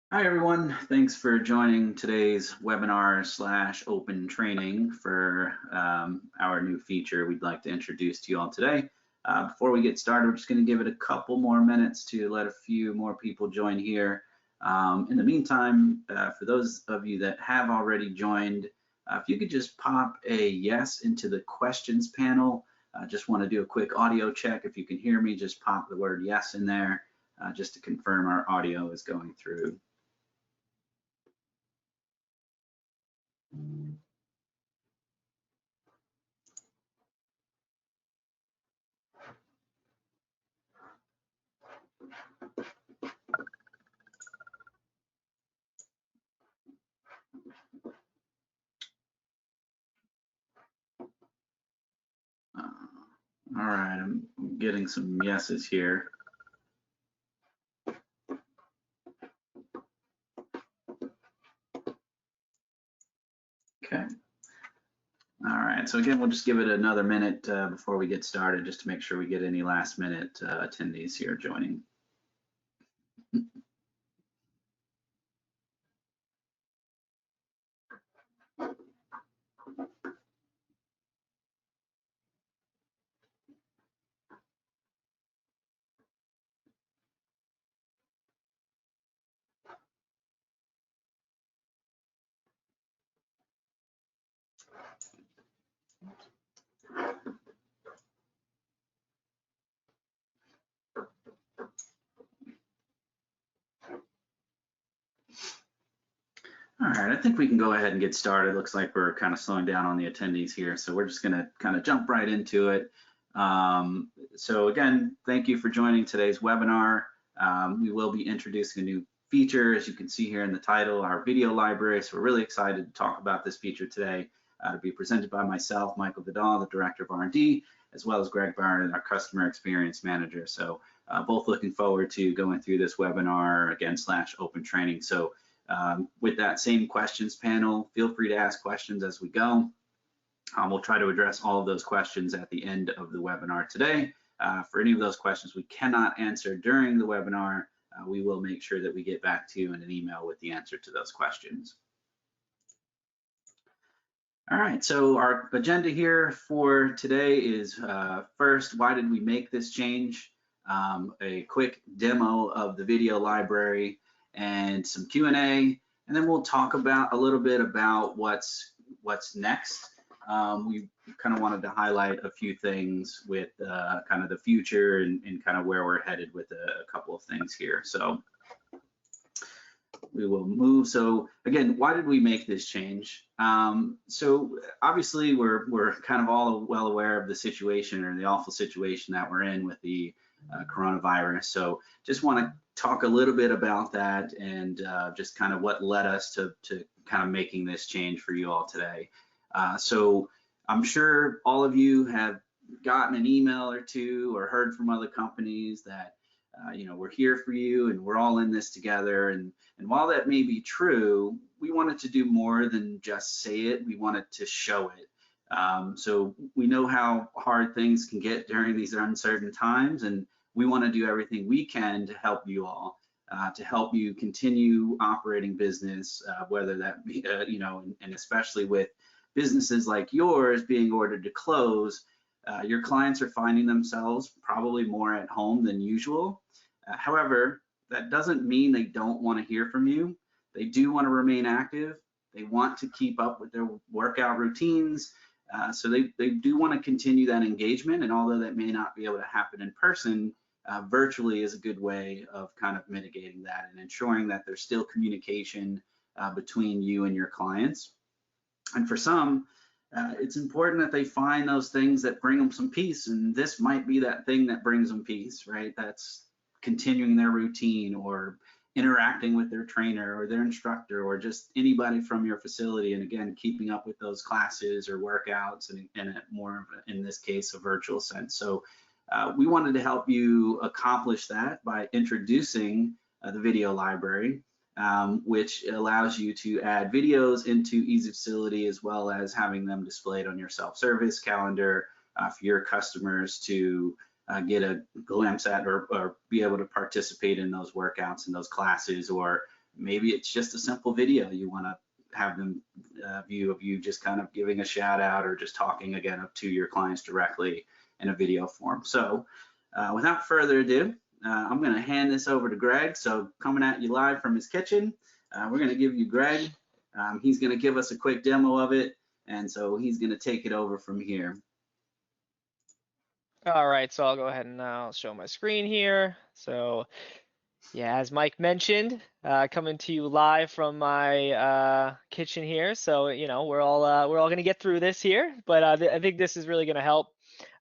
Hi everyone, thanks for joining today's webinar / open training for our new feature we'd like to introduce to you all today. Before we get started, we're just going to give it a couple more minutes to let a few more people join here. In the meantime, for those of you that have already joined, if you could just pop a yes into the questions panel. Just want to do a quick audio check. If you can hear me, just pop the word yes in there just to confirm our audio is going through. All right, I'm getting some yeses here. Okay. All right, so again, we'll just give it another minute before we get started, just to make sure we get any last minute attendees here joining. All right, I think we can go ahead and get started. Looks like we're kind of slowing down on the attendees here, so we're just going to kind of jump right into it. So again, thank you for joining today's webinar. We will be introducing a new feature, as you can see here in the title, our video library. So we're really excited to talk about this feature today, to be presented by myself, Michael Vidal, the Director of R&D, as well as Greg Barron, our Customer Experience Manager. So both looking forward to going through this webinar, again, / open training. So with that same questions panel, feel free to ask questions as we go. We'll try to address all of those questions at the end of the webinar today. For any of those questions we cannot answer during the webinar, we will make sure that we get back to you in an email with the answer to those questions. All right, so our agenda here for today is first, why did we make this change? A quick demo of the video library and some Q&A, and then we'll talk about a little bit about what's next. We kind of wanted to highlight a few things with kind of the future and kind of where we're headed with a couple of things here. So we will move. So again, why did we make this change? So obviously we're kind of all well aware of the situation, or the awful situation that we're in with the coronavirus. So just want to talk a little bit about that and just kind of what led us to kind of making this change for you all today. So I'm sure all of you have gotten an email or two or heard from other companies that we're here for you and we're all in this together. And while that may be true, we wanted to do more than just say it. We wanted to show it. So we know how hard things can get during these uncertain times, and we want to do everything we can to help you all, to help you continue operating business, whether that be, and especially with businesses like yours being ordered to close. Your clients are finding themselves probably more at home than usual. However, that doesn't mean they don't want to hear from you. They do want to remain active. They want to keep up with their workout routines. So they do want to continue that engagement. And although that may not be able to happen in person, virtually is a good way of kind of mitigating that and ensuring that there's still communication between you and your clients. And for some, it's important that they find those things that bring them some peace, and this might be that thing that brings them peace, right? That's continuing their routine or interacting with their trainer or their instructor or just anybody from your facility, and again, keeping up with those classes or workouts and more, in this case, a virtual sense. So we wanted to help you accomplish that by introducing the video library. Which allows you to add videos into EZFacility, as well as having them displayed on your self-service calendar for your customers to get a glimpse at or be able to participate in those workouts and those classes, or Maybe it's just a simple video you want to have them view of you just kind of giving a shout out or just talking again up to your clients directly in a video form. So without further ado, I'm going to hand this over to Greg. So coming at you live from his kitchen, we're going to give you Greg. He's going to give us a quick demo of it, and so he's going to take it over from here. All right, so I'll go ahead and I'll show my screen here. So yeah, as Mike mentioned, coming to you live from my kitchen here. So we're all gonna get through this here, but I think this is really gonna help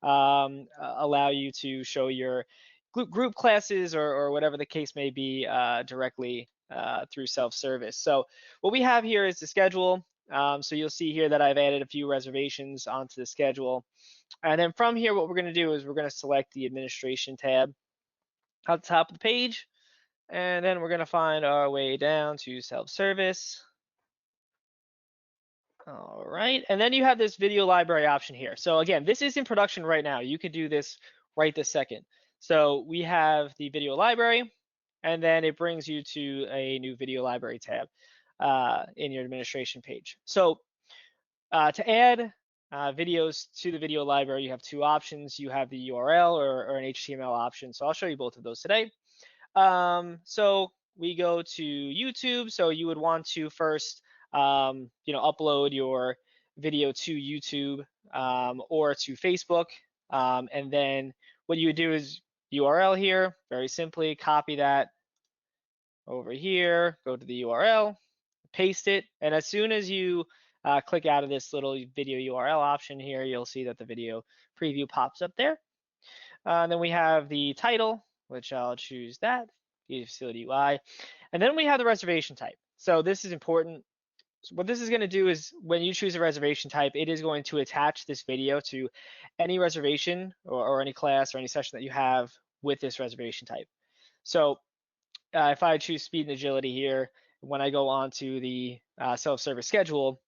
allow you to show your group classes or whatever the case may be directly through self-service. So what we have here is the schedule. So you'll see here that I've added a few reservations onto the schedule. And then from here, what we're going to do is we're going to select the administration tab at the top of the page. And then we're going to find our way down to self-service. All right. And then you have this video library option here. So again, this is in production right now. You could do this right this second. So we have the video library, and then it brings you to a new video library tab in your administration page. So to add videos to the video library, you have two options. You have the URL or an HTML option. So I'll show you both of those today. So we go to YouTube. So you would want to first, upload your video to YouTube or to Facebook. And then what you would do is URL here, very simply copy that over here, go to the URL, paste it. And as soon as you click out of this little video URL option here, you'll see that the video preview pops up there. And then we have the title, which I'll choose that, EZFacility UI. And then we have the reservation type. So this is important. So what this is going to do is when you choose a reservation type, it is going to attach this video to any reservation or any class or any session that you have with this reservation type. So if I choose speed and agility here, when I go on to the self-service schedule,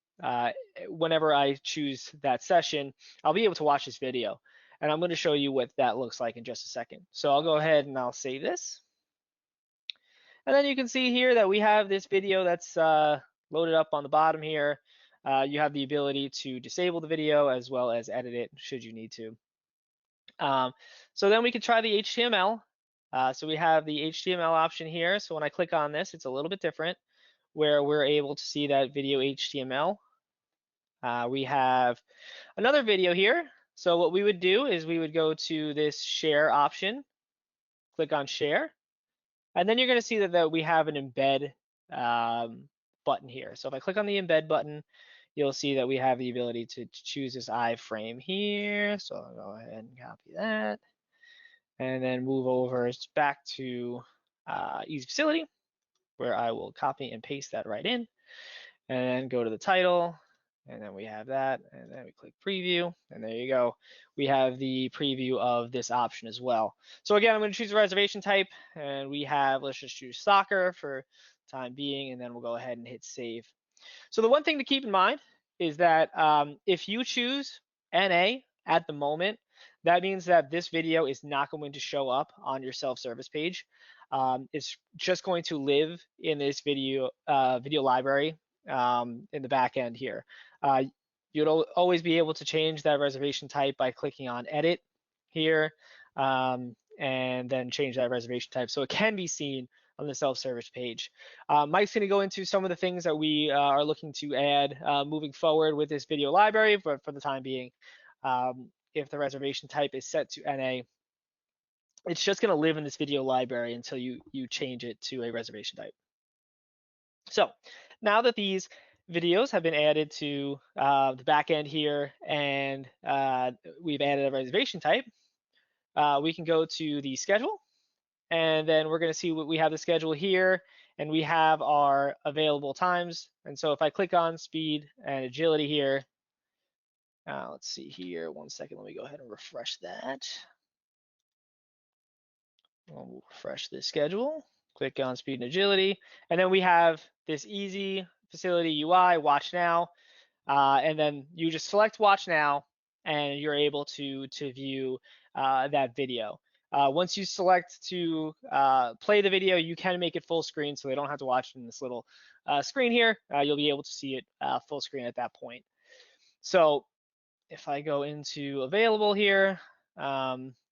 whenever I choose that session, I'll be able to watch this video. And I'm going to show you what that looks like in just a second. So I'll go ahead and I'll save this. And then you can see here that we have this video that's loaded up on the bottom here. You have the ability to disable the video as well as edit it should you need to. So then we can try the HTML. So we have the HTML option here. So when I click on this, it's a little bit different where we're able to see that video HTML. We have another video here. So what we would do is we would go to this share option, click on share, and then you're going to see that we have an embed button here. So if I click on the embed button, you'll see that we have the ability to choose this iframe here. So I'll go ahead and copy that and then move over back to EZFacility, where I will copy and paste that right in, and then go to the title, and then we have that, and then we click preview, and there you go. We have the preview of this option as well. So again, I'm going to choose a reservation type, and we have, let's just choose soccer for time being, and then we'll go ahead and hit save. So the one thing to keep in mind is that if you choose NA at the moment, that means that this video is not going to show up on your self-service page. It's just going to live in this video library in the back end here. You'll always be able to change that reservation type by clicking on edit here and then change that reservation type so it can be seen on the self-service page. Mike's going to go into some of the things that we are looking to add moving forward with this video library, but for the time being, if the reservation type is set to NA, it's just going to live in this video library until you change it to a reservation type. So now that these videos have been added to the back end here and we've added a reservation type, we can go to the schedule, and then we're going to see what we have the schedule here, and we have our available times. And so if I click on speed and agility here, let's see here, 1 second, let me go ahead and refresh that. We'll refresh this schedule, click on speed and agility, and then we have this EZFacility UI, watch now, and then you just select watch now, and you're able to view that video. Once you select to play the video, you can make it full screen so they don't have to watch it in this little screen here. You'll be able to see it full screen at that point. So if I go into available here,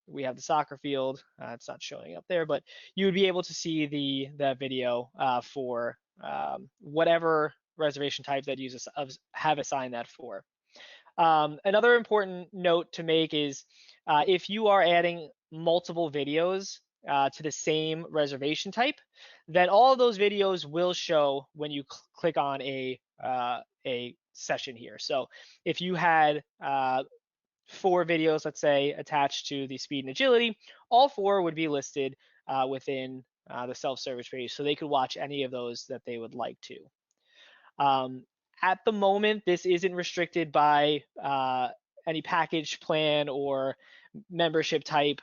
we have the soccer field. It's not showing up there, but you would be able to see that video for whatever reservation type that you have assigned that for. Another important note to make is if you are adding multiple videos to the same reservation type, then all of those videos will show when you click on a session here. So if you had 4 videos, let's say, attached to the speed and agility, all 4 would be listed within the self-service page, so they could watch any of those that they would like to. At the moment, this isn't restricted by any package plan or membership type.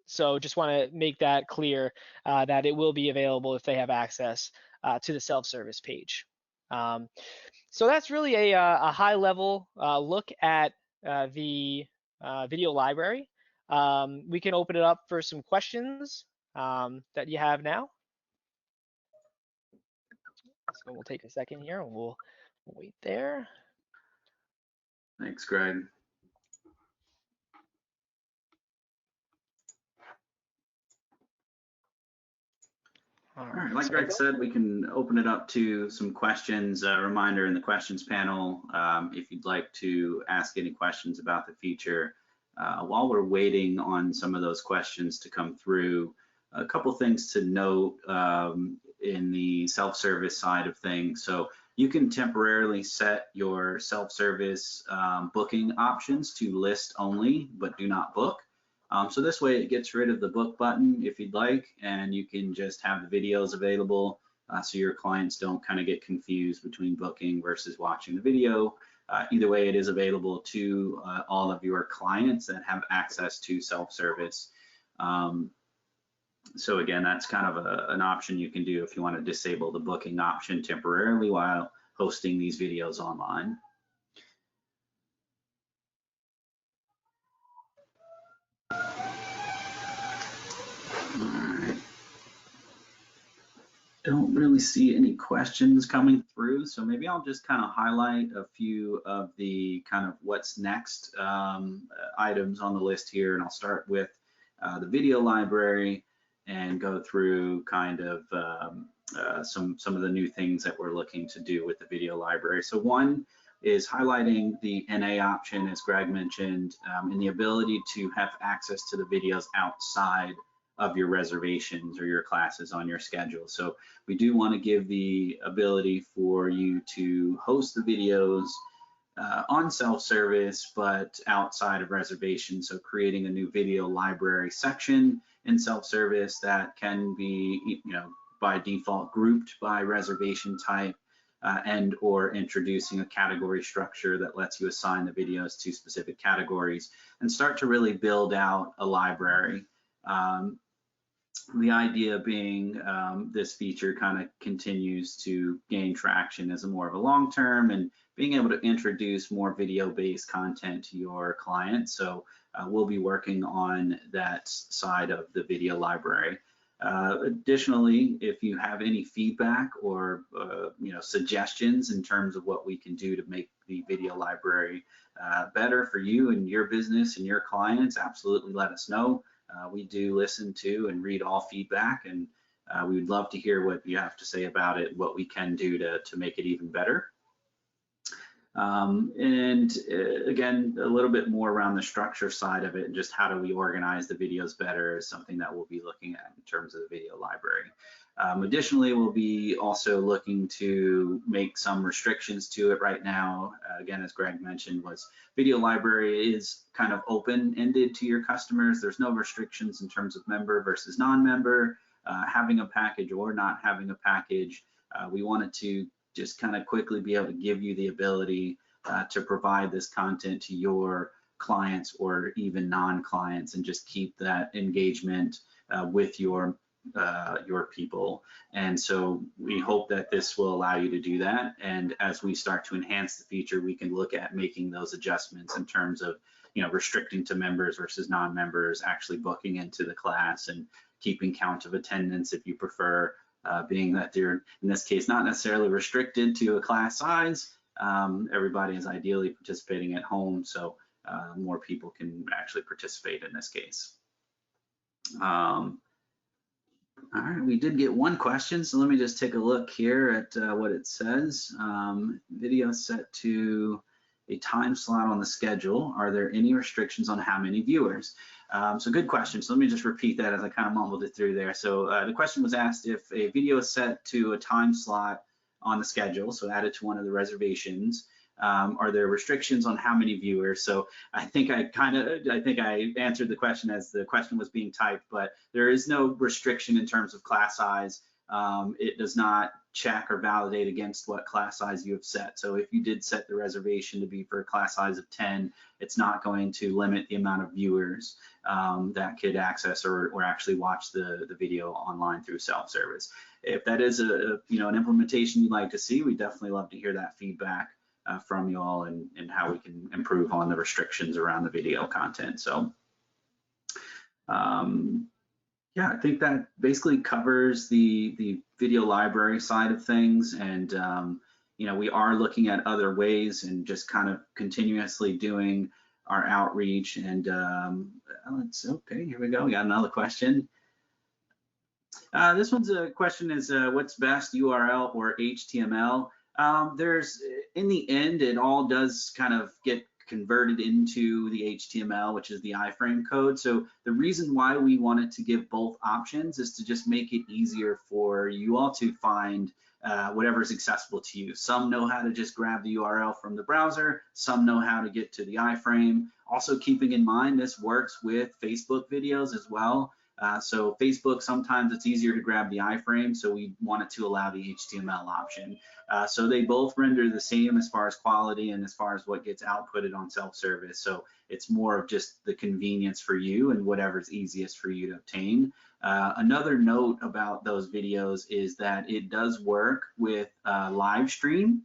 So just want to make that clear that it will be available if they have access to the self-service page. So that's really a high-level look at the video library. We can open it up for some questions that you have now. So we'll take a second here and we'll wait there. Thanks, Greg. All right, like Greg said, we can open it up to some questions. A reminder in the questions panel, if you'd like to ask any questions about the feature. While we're waiting on some of those questions to come through, a couple things to note in the self-service side of things. So you can temporarily set your self-service booking options to list only, but do not book. So this way it gets rid of the book button if you'd like, and you can just have the videos available so your clients don't kind of get confused between booking versus watching the video. Either way, it is available to all of your clients that have access to self-service. So again, that's kind of an option you can do if you want to disable the booking option temporarily while hosting these videos online. Alright. Don't really see any questions coming through, so maybe I'll just kind of highlight a few of the kind of what's next items on the list here, and I'll start with the video library and go through kind of some of the new things that we're looking to do with the video library. So one is highlighting the NA option, as Greg mentioned, and the ability to have access to the videos outside of your reservations or your classes on your schedule. So we do want to give the ability for you to host the videos on self-service, but outside of reservations. So creating a new video library section in self-service that can be, by default grouped by reservation type, and or introducing a category structure that lets you assign the videos to specific categories and start to really build out a library. The idea being this feature kind of continues to gain traction as a more of a long-term and being able to introduce more video-based content to your clients. So we'll be working on that side of the video library. Additionally, if you have any feedback or suggestions in terms of what we can do to make the video library better for you and your business and your clients, absolutely let us know. We do listen to and read all feedback, and we would love to hear what you have to say about it, what we can do to make it even better. And again, a little bit more around the structure side of it and just how do we organize the videos better is something that we'll be looking at in terms of the video library. Additionally, we'll be also looking to make some restrictions to it right now. Again, as Greg mentioned, was video library is kind of open-ended to your customers. There's no restrictions in terms of member versus non-member, having a package or not having a package. We wanted to just kind of quickly be able to give you the ability to provide this content to your clients or even non-clients and just keep that engagement with your people. And so we hope that this will allow you to do that. And as we start to enhance the feature, we can look at making those adjustments in terms of restricting to members versus non-members, actually booking into the class, and keeping count of attendance if you prefer, being that you're, in this case, not necessarily restricted to a class size. Everybody is ideally participating at home, so more people can actually participate in this case. All right, we did get one question, so let me just take a look here at what it says. Video set to a time slot on the schedule. Are there any restrictions on how many viewers? So good question. So let me just repeat that as I kind of mumbled it through there. So the question was asked if a video is set to a time slot on the schedule, so added to one of the reservations, are there restrictions on how many viewers? So I think I answered the question as the question was being typed, but there is no restriction in terms of class size. It does not check or validate against what class size you have set. So if you did set the reservation to be for a class size of 10, it's not going to limit the amount of viewers that could access or actually watch the video online through self-service. If that is an implementation you'd like to see, we definitely love to hear that feedback from you all and how we can improve on the restrictions around the video content. So yeah, I think that basically covers the video library side of things. And we are looking at other ways and just kind of continuously doing our outreach. And okay, here we go. We got another question. This one's a question is what's best, URL or HTML? In the end, it all does kind of get converted into the HTML, which is the iframe code. So the reason why we wanted to give both options is to just make it easier for you all to find whatever is accessible to you. Some know how to just grab the URL from the browser. Some know how to get to the iframe. Also keeping in mind, this works with Facebook videos as well. So Facebook, sometimes it's easier to grab the iframe, so we wanted to allow the HTML option. So they both render the same as far as quality and as far as what gets outputted on self-service. So it's more of just the convenience for you and whatever's easiest for you to obtain. Another note about those videos is that it does work with live stream.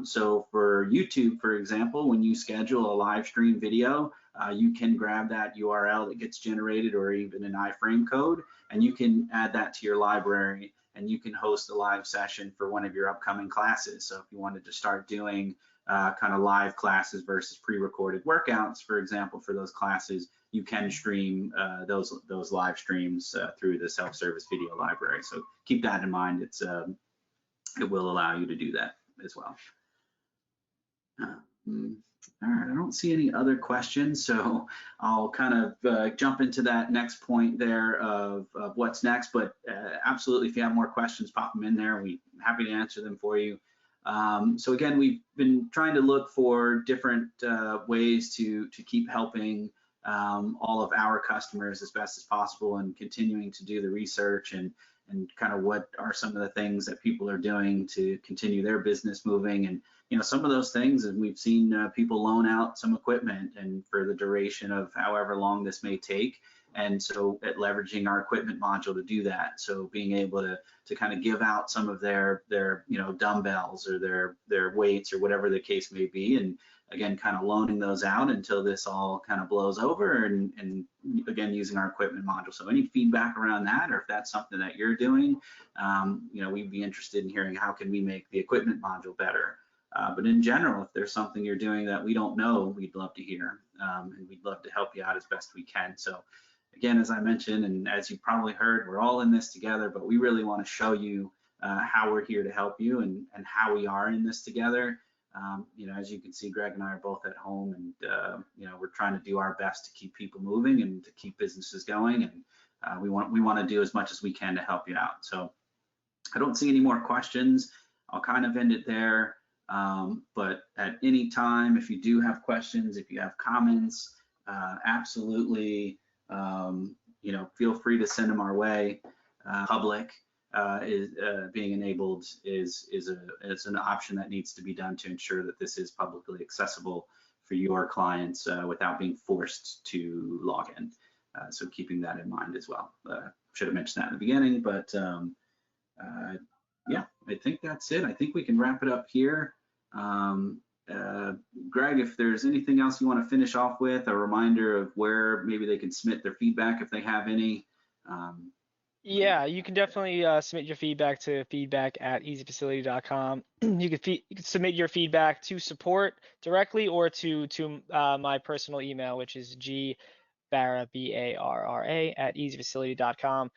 So for YouTube, for example, when you schedule a live stream video, you can grab that URL that gets generated or even an iframe code, and you can add that to your library, and you can host a live session for one of your upcoming classes. So if you wanted to start doing kind of live classes versus pre-recorded workouts, for example, for those classes, you can stream those live streams through the self-service video library. So keep that in mind. It will allow you to do that as well. All right, I don't see any other questions, so I'll kind of jump into that next point there of what's next, but absolutely, if you have more questions, pop them in there. We're happy to answer them for you. So again, we've been trying to look for different ways to keep helping all of our customers as best as possible, and continuing to do the research and kind of what are some of the things that people are doing to continue their business moving. And some of those things, and we've seen people loan out some equipment and for the duration of however long this may take. And so at leveraging our equipment module to do that. So being able to kind of give out some of their dumbbells or their weights or whatever the case may be. And again, kind of loaning those out until this all kind of blows over, and again, using our equipment module. So any feedback around that, or if that's something that you're doing, we'd be interested in hearing how can we make the equipment module better. But in general, if there's something you're doing that we don't know, we'd love to hear, and we'd love to help you out as best we can. So again, as I mentioned, and as you probably heard, we're all in this together, but we really want to show you how we're here to help you and how we are in this together. As you can see, Greg and I are both at home, and we're trying to do our best to keep people moving and to keep businesses going, and we want to do as much as we can to help you out. So I don't see any more questions. I'll kind of end it there. But at any time, if you do have questions, if you have comments, absolutely, feel free to send them our way. Public is being enabled is an option that needs to be done to ensure that this is publicly accessible for your clients without being forced to log in. So keeping that in mind as well. Should have mentioned that in the beginning, but yeah, I think that's it. I think we can wrap it up here. Greg, if there's anything else you want to finish off with, a reminder of where maybe they can submit their feedback if they have any. Yeah, you can definitely submit your feedback to feedback@EZFacility.com. You can submit your feedback to support directly or to my personal email, which is Barra, BARRA @EZFacility.com.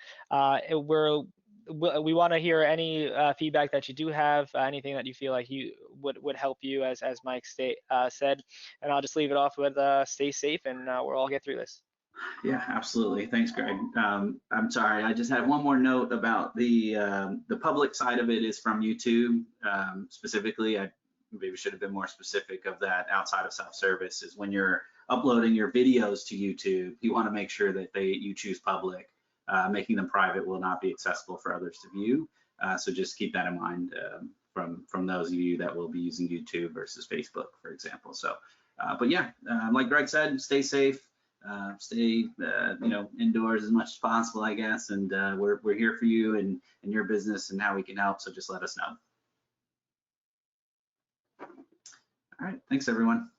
We want to hear any feedback that you do have, anything that you feel like you would help you, as Mike said. And I'll just leave it off with stay safe, and we'll all get through this. Yeah, absolutely. Thanks, Greg. I'm sorry, I just had one more note about the public side of it is from YouTube. Specifically, I maybe should have been more specific of that outside of self-service is when you're uploading your videos to YouTube, you want to make sure that you choose public. Making them private will not be accessible for others to view. So just keep that in mind from those of you that will be using YouTube versus Facebook, for example. So, but yeah, like Greg said, stay safe. Stay indoors as much as possible, I guess, and we're here for you and your business and how we can help, so just let us know. All right, thanks everyone.